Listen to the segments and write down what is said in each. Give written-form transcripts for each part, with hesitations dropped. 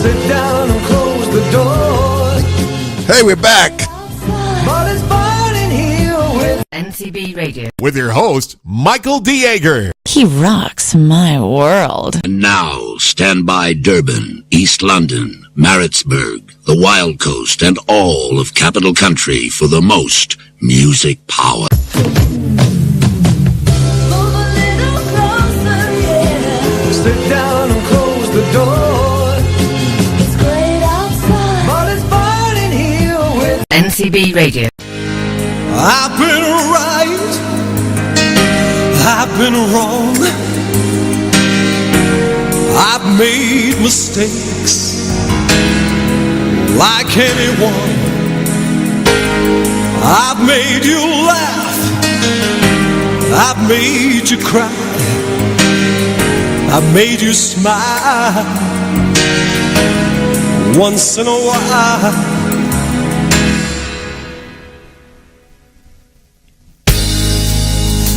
Sit down and close the door. Hey, we're back. But it's fun in here with NCB Radio. With your host, Michael de Jager. He rocks my world. And now, stand by Durban, East London, Maritzburg, the Wild Coast, and all of Capital Country for the most music power. sit down and close the door. It's great outside, but it's fun in here with NCB Radio. I've been right, I've been wrong, I've made mistakes like anyone. I've made you laugh, I've made you cry, I've made you smile once in a while.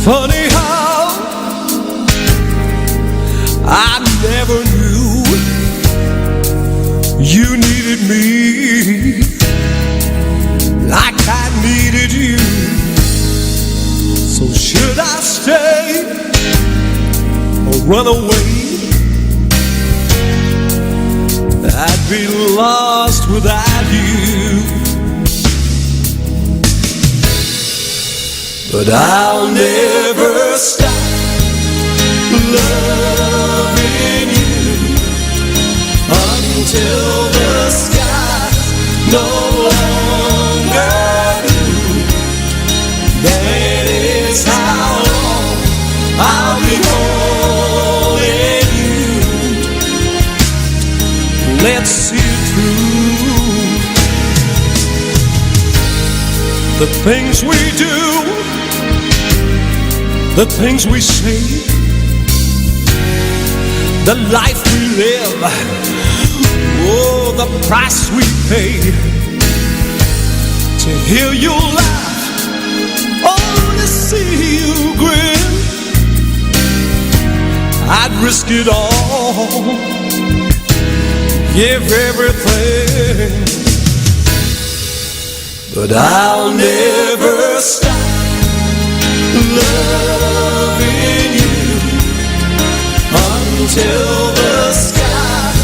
Funny how I never knew you needed me like I needed you. So should I stay or run away? I'd be lost without you. But I'll never stop loving you until the skies no longer blue. That is how long I'll be holding you. Let's see it through. The things we do, the things we say, the life we live, oh, the price we pay to hear you laugh, oh, to see you grin. I'd risk it all, give everything, but I'll never stop loving you until the skies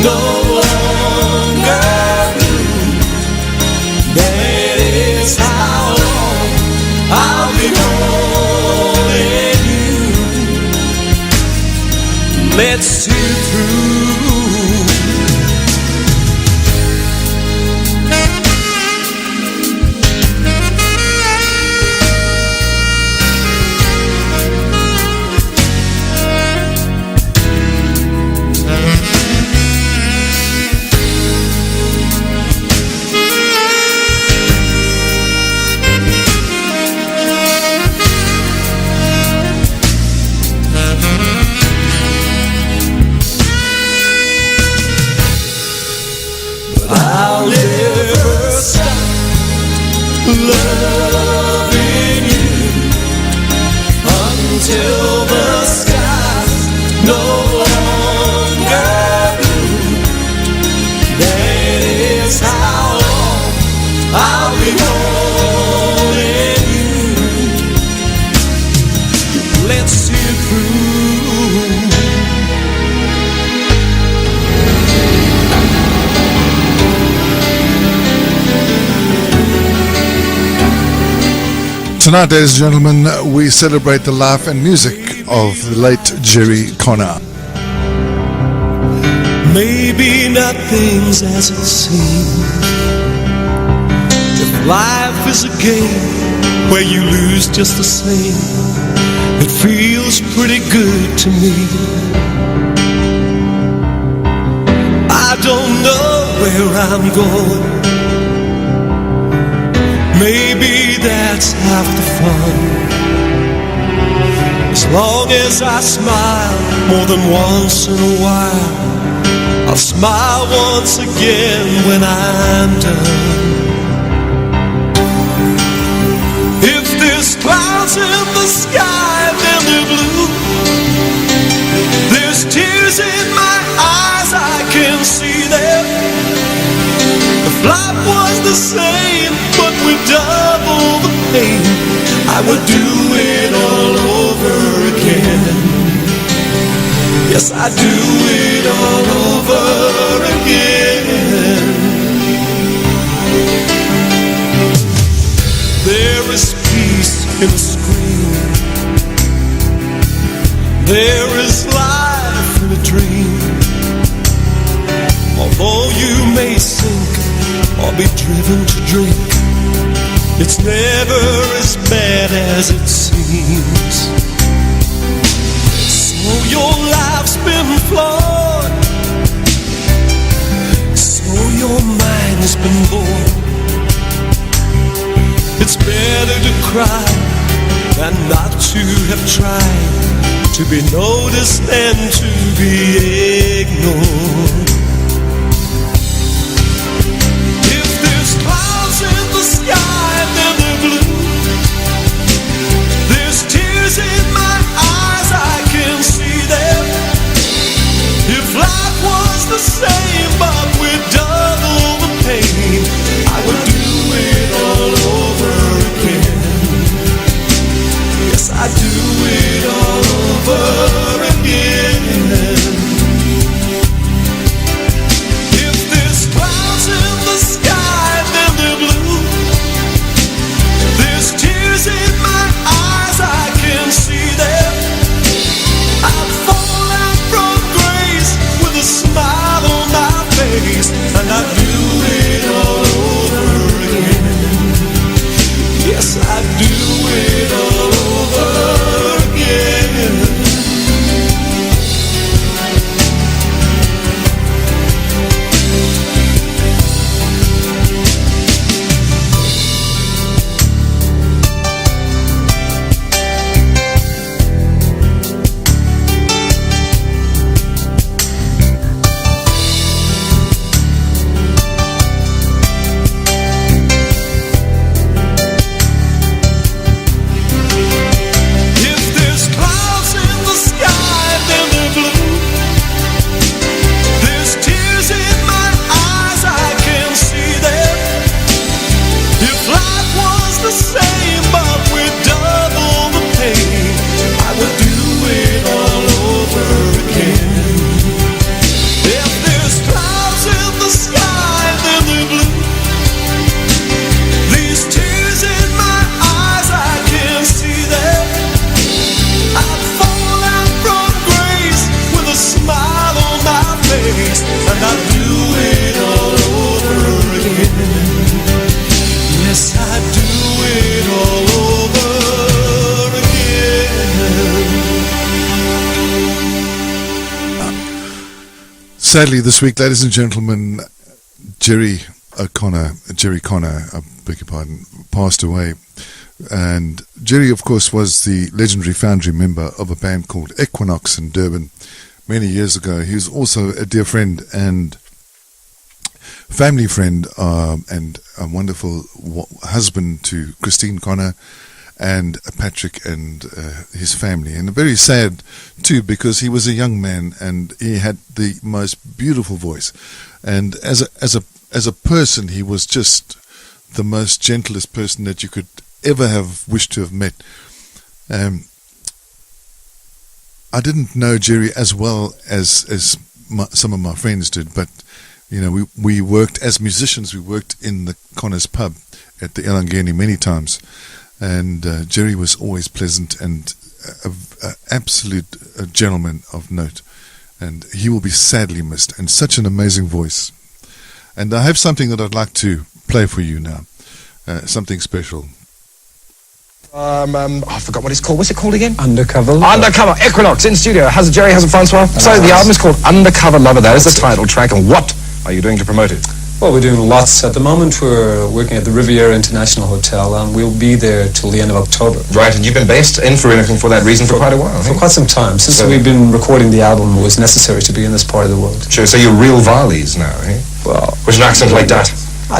no longer blue. That is how long I'll be holding you. Let's see it through. Loving you until the skies no longer blue. That is how long I'll be holding you. Let's see it through. Tonight, ladies and gentlemen, we celebrate the life and music of the late Gerry Connor. Maybe nothing's as it seems. If life is a game where you lose just the same, it feels pretty good to me. I don't know where I'm going. Maybe that's half the fun. As long as I smile more than once in a while, I'll smile once again when I'm done. If there's clouds in the sky, then they're blue. There's tears in my eyes, I can see them. I would do it all over again. Yes, I'd do it all over again. There is peace in a scream. There is life in a dream. Although you may sink or be driven to drink, it's never as bad as it seems. So your life's been flawed, so your mind has been bored. It's better to cry than not to have tried, to be noticed and to be ignored. If there's clouds in the sky, then they're blue. There's tears in my eyes, I can see them. If life was the same but with double the pain, I would do it all over again. Yes, I'd do it all over again. If there's clouds in the sky, then they're blue. There's tears in my eyes, I can see them. I'd fall out from grace with a smile on my face, and I'd do it all over again. Yes, I'd do it all over again. Sadly, this week, ladies and gentlemen, Gerry Connor, I beg your pardon, passed away. And Gerry, of course, was the legendary founding member of a band called Equinox in Durban many years ago. He was also a dear friend and family friend and a wonderful husband to Christine Connor and Patrick and his family. And very sad too, because he was a young man and he had the most beautiful voice. And as a person, he was just the most gentlest person that you could ever have wished to have met. I didn't know Gerry as well as some of my friends did, but you know, we worked as musicians. We worked in the Connor's pub at the Elangeni many times. And Gerry was always pleasant and an absolute gentleman of note. And he will be sadly missed. And such an amazing voice. And I have something that I'd like to play for you now. Something special. I forgot what it's called. What's it called again? Undercover Lover. Undercover. Equinox in studio. Gerry has a Francois. So the album is called Undercover Lover. That is the title track. And what are you doing to promote it? Well, we're doing lots. At the moment, we're working at the Riviera International Hotel, and we'll be there till the end of October. Right, and you've been based in Vereeniging for that reason for quite a while. For quite some time. Since we've been recording the album, it was necessary to be in this part of the world. Sure, so you're real Valleys now, eh? Well... With an accent like that.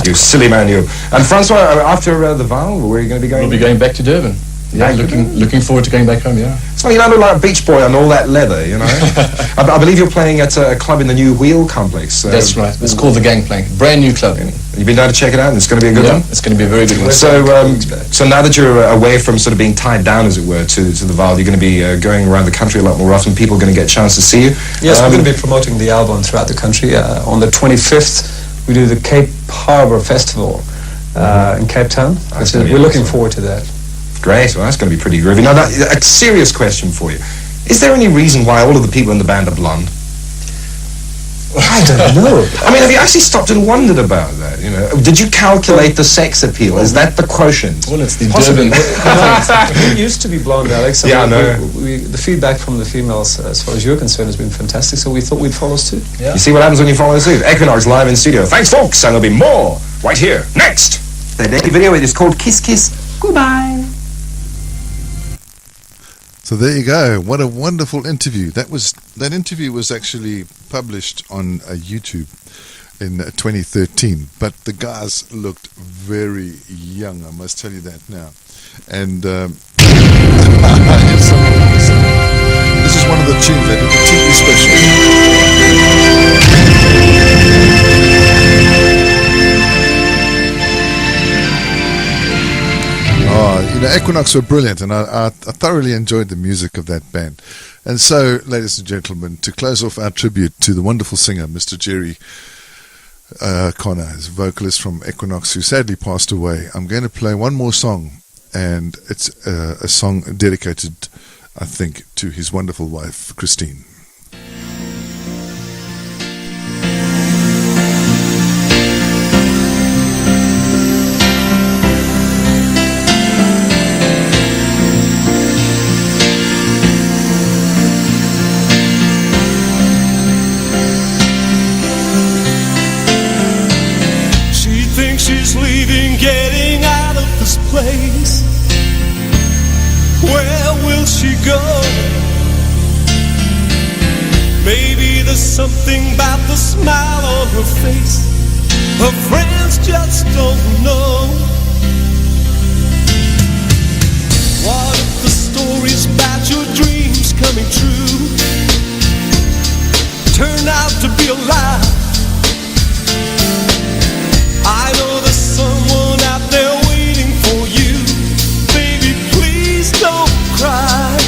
You silly man, you. And Francois, after the Val, where are you going to be going? We'll be going back to Durban. Yeah, looking forward to going back home, yeah. So you don't look like a beach boy on all that leather, you know. I believe you're playing at a club in the New Wheel complex. That's right. It's called the Gangplank. Brand new club. You've been down to check it out, and it's going to be a good one? It's going to be a very good one. So now that you're away from sort of being tied down, as it were, to the Val, you're going to be going around the country a lot more often. People are going to get a chance to see you. Yes, we're going to be promoting the album throughout the country. On the 25th, we do the Cape Harbour Festival in Cape Town. We're looking forward to that. Great. Well, that's going to be pretty groovy. Now, a serious question for you. Is there any reason why all of the people in the band are blonde? I don't know. I mean, have you actually stopped and wondered about that? You know, did you calculate the sex appeal? Is that the quotient? Well, it's the Possibly. Durban. We used to be blonde, Alex. Yeah, I know. The feedback from the females, as far as you're concerned, has been fantastic, so we thought we'd follow suit. Yeah. You see what happens when you follow suit. Equinox live in studio. Thanks, folks, and there'll be more right here. Next! The daily video, it is called Kiss Kiss Goodbye. So there you go. What a wonderful interview. That interview was actually published on YouTube in 2013, but the guys looked very young, I must tell you that now. And this is one of the tunes. They did the TV special. Equinox were brilliant, and I thoroughly enjoyed the music of that band. And so, ladies and gentlemen, to close off our tribute to the wonderful singer, Mr. Gerry Connor, his vocalist from Equinox, who sadly passed away, I'm going to play one more song, and it's a song dedicated, I think, to his wonderful wife, Christine. Getting out of this place. Where will she go? Maybe there's something about the smile on her face her friends just don't know. What if the stories about your dreams coming true turn out to be a lie? I know there's someone out there waiting for you. Baby, please don't cry.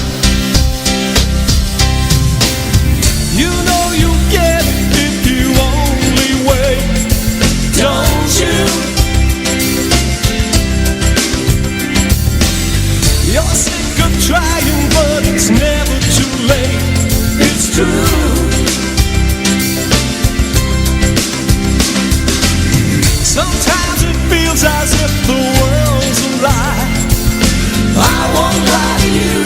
You know you'll get it if you only wait, don't you? You're sick of trying, but it's never too late. It's true. Sometimes it feels as if the world's a lie. I won't lie to you.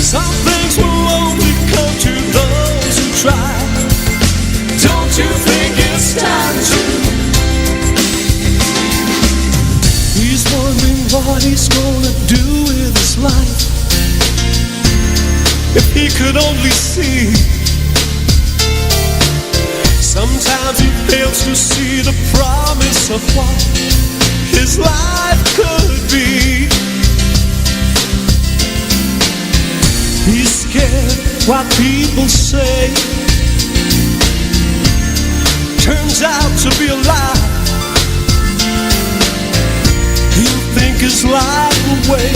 Some things will only come to those who try. Don't you think it's time to? He's wondering what he's gonna do with his life. If he could only see. Sometimes he fails to see the promise of what his life could be. He's scared what people say turns out to be a lie. He'll think his life away.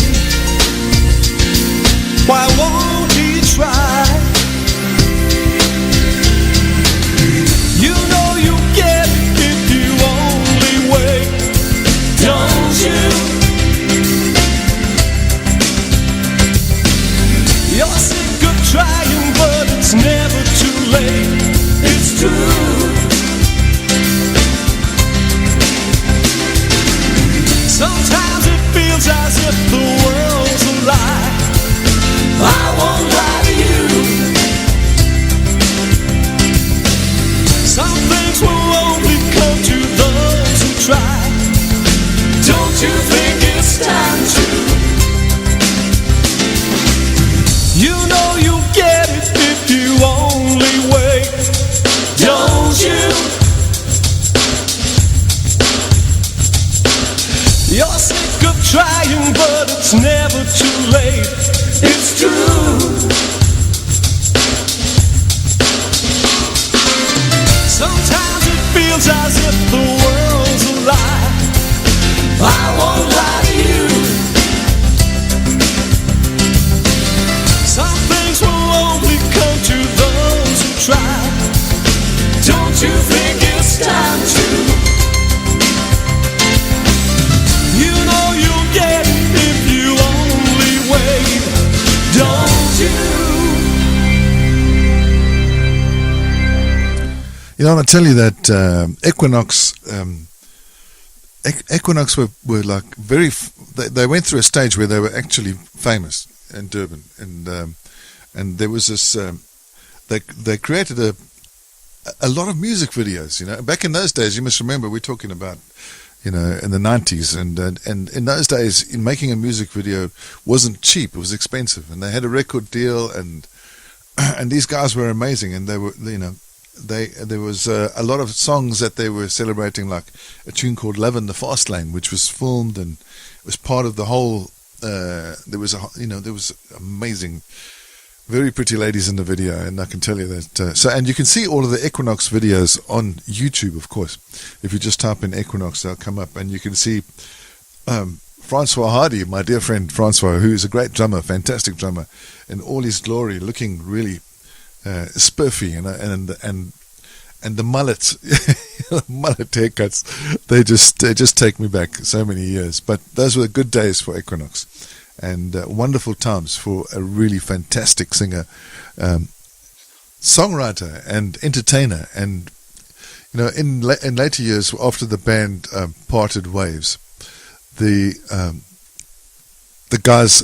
Why won't he try? You know you get it if you only wait, don't you? You're sick of trying, but it's never too late. It's true. Sometimes it feels as if the world's a lie. I won't lie to you. Some things will only come to those who try. Don't you think it's time to? You know you'll get it if you only wait, don't you? You're sick of trying, but it's never too late. It's true. Sometimes it feels as if the world's a lie. I won't lie to you. Some things will only come to those who try. Don't you think it's time to? You know you'll get it if you only wait. Don't you? You know, I want to tell you that Equinox were like they went through a stage where they were actually famous in Durban, and there was this they created a lot of music videos. You know, back in those days, you must remember, we're talking about, you know, in the 90s, and in those days, in making a music video wasn't cheap; it was expensive, and they had a record deal, and these guys were amazing, and they were, you know. There was a lot of songs that they were celebrating, like a tune called "Love in the Fast Lane," which was filmed and was part of the whole. There was amazing, very pretty ladies in the video, and I can tell you that. And you can see all of the Equinox videos on YouTube, of course. If you just type in Equinox, they'll come up, and you can see Francois Hardy, my dear friend Francois, who is a great drummer, fantastic drummer, in all his glory, looking really. Spiffy and the mullets, mullet haircuts, they just take me back so many years. But those were good days for Equinox, and wonderful times for a really fantastic singer, songwriter, and entertainer. And you know, in later years, after the band parted ways, the guys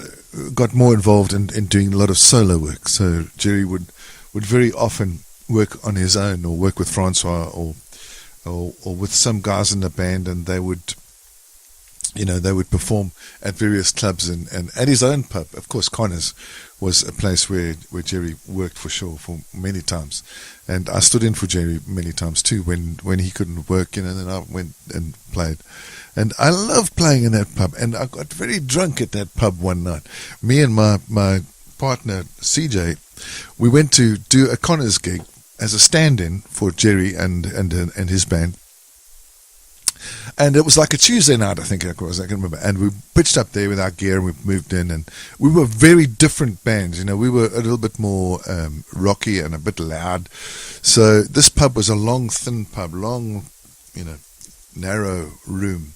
got more involved in doing a lot of solo work. So Gerry would very often work on his own, or work with Francois, or with some guys in the band, and they would perform at various clubs and at his own pub. Of course, Connor's was a place where Gerry worked for sure for many times, and I stood in for Gerry many times too when he couldn't work, you know. Then I went and played, and I loved playing in that pub. And I got very drunk at that pub one night. Me and my partner CJ. We went to do a Connor's gig as a stand-in for Gerry and his band, and it was like a Tuesday night, I think it was. I can remember. And we pitched up there with our gear, and we moved in, and we were very different bands. You know, we were a little bit more rocky and a bit loud. So this pub was a long, thin pub, long, you know, narrow room.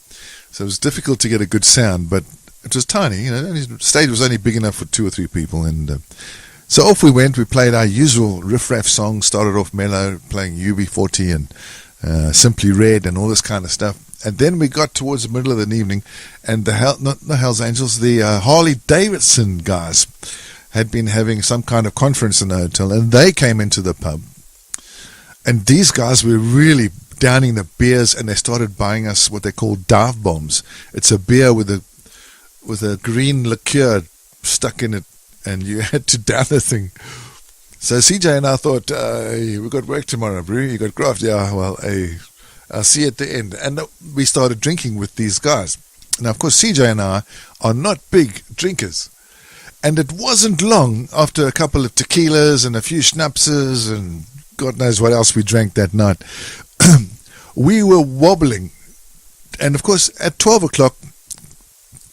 So it was difficult to get a good sound, but it was tiny. You know, the stage was only big enough for 2 or 3 people, and. So off we went. We played our usual riff-raff songs, started off mellow, playing UB40 and Simply Red and all this kind of stuff. And then we got towards the middle of the evening, and the Hells Angels, the Harley Davidson guys had been having some kind of conference in the hotel, and they came into the pub. And these guys were really downing the beers, and they started buying us what they call dive bombs. It's a beer with a green liqueur stuck in it, and you had to down the thing. So CJ and I thought, we got work tomorrow, bro. You got graft? Yeah, well, I'll see you at the end. And we started drinking with these guys. Now, of course, CJ and I are not big drinkers. And it wasn't long after a couple of tequilas and a few schnapses and God knows what else we drank that night. We were wobbling. And, of course, at 12 o'clock,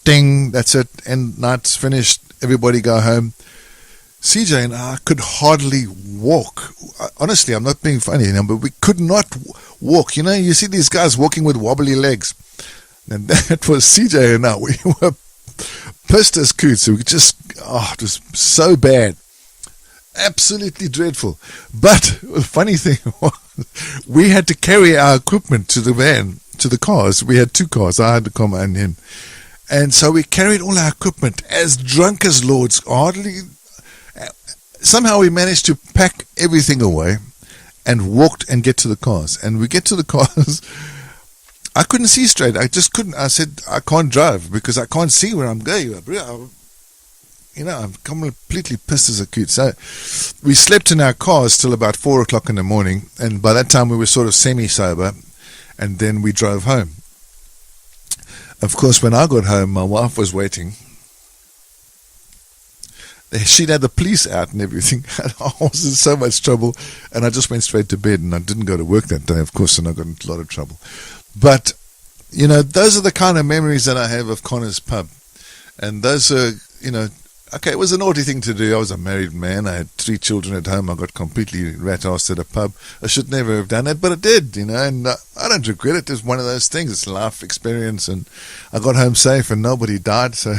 ding, that's it. And night's finished. Everybody go home. CJ and I could hardly walk. Honestly, I'm not being funny, but we could not walk. You know, you see these guys walking with wobbly legs. And that was CJ and I. We were pissed as coots. We just, it was so bad. Absolutely dreadful. But the funny thing was, we had to carry our equipment to the van, to the cars. We had 2 cars. I had to come and him. And so we carried all our equipment as drunk as lords. Somehow we managed to pack everything away and walked and get to the cars. And we get to the cars. I couldn't see straight. I just couldn't. I said, I can't drive because I can't see where I'm going. You know, I'm completely pissed as a coot. So we slept in our cars till about 4 o'clock in the morning. And by that time we were sort of semi-sober. And then we drove home. of course, when I got home, my wife was waiting. She'd had the police out and everything. I was in so much trouble, and I just went straight to bed, and I didn't go to work that day, of course, and I got into a lot of trouble. But, you know, those are the kind of memories that I have of Connor's Pub. And those are, you know, okay, it was a naughty thing to do. I was a married man. I had 3 children at home. I got completely rat-assed at a pub. I should never have done it, but I did, you know, and I don't regret it. It's one of those things. It's a life experience, and I got home safe and nobody died, so...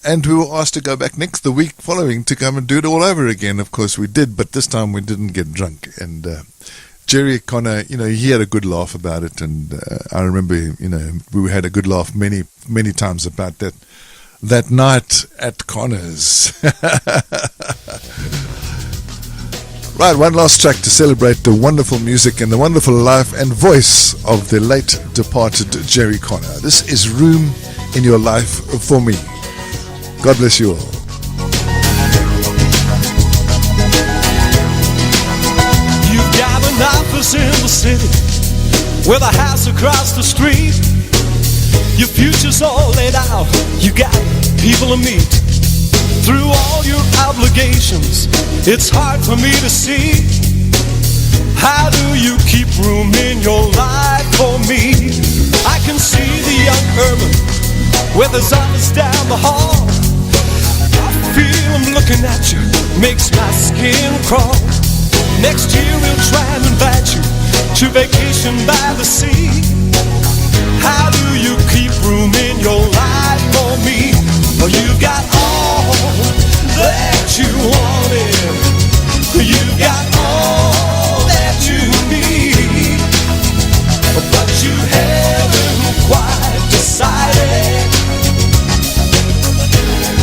And we were asked to go back the week following to come and do it all over again. Of course we did, but this time we didn't get drunk. And Gerry Connor, you know, he had a good laugh about it. And I remember, you know, we had a good laugh many, many times about that night at Connor's. Right, one last track to celebrate the wonderful music and the wonderful life and voice of the late departed Gerry Connor. This is Room in Your Life for Me. God bless you all. You've got an office in the city with a house across the street. Your future's all laid out. You got people to meet. Through all your obligations, it's hard for me to see. How do you keep room in your life for me? I can see the young urban with his office down the hall. Feel I'm looking at you, makes my skin crawl. Next year we'll try and invite you to vacation by the sea. How do you keep room in your life for me? Well, you got all that you wanted. You got all that you need, but you haven't quite decided.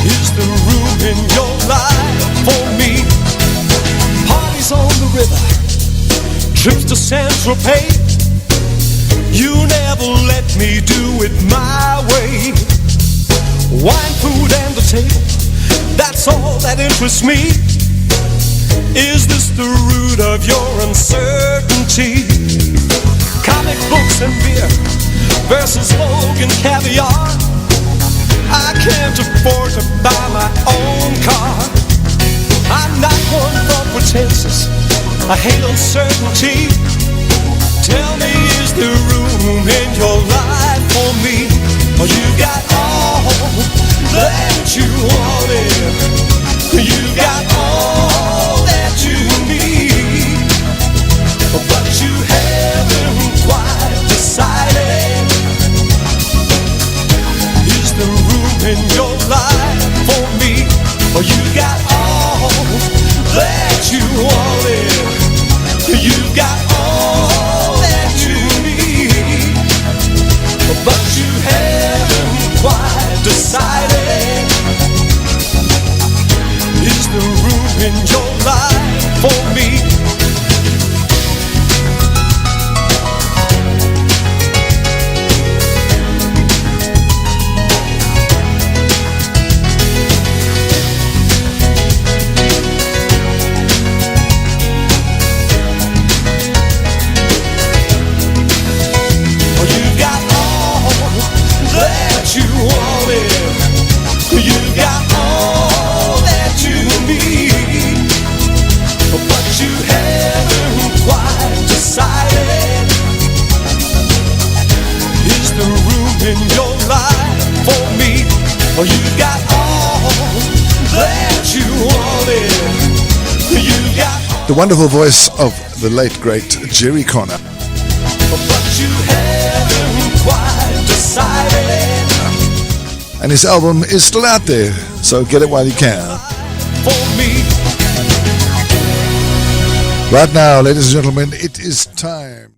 Is the room in your life for me? Parties on the river, trips to Central Pay. You never let me do it my way. Wine, food, and the table, that's all that interests me. Is this the root of your uncertainty? Comic books and beer versus Vogue and caviar. I can't afford to buy my own car. I'm not one for pretenses, I hate uncertainty. Tell me, is there room in your life for me? Or you got all that you wanted. You got all that you need, but you haven't quite decided. Is there room in your life for me? Or you got all that you wanted. You got all that you need, but you haven't quite decided. Is there room in your life for me? Or you got all that you wanted. You got The wonderful voice of the late, great Gerry Connor. but you haven't quite decided. And his album is still out there, so get it while you can. For me. Right now, ladies and gentlemen, it is time.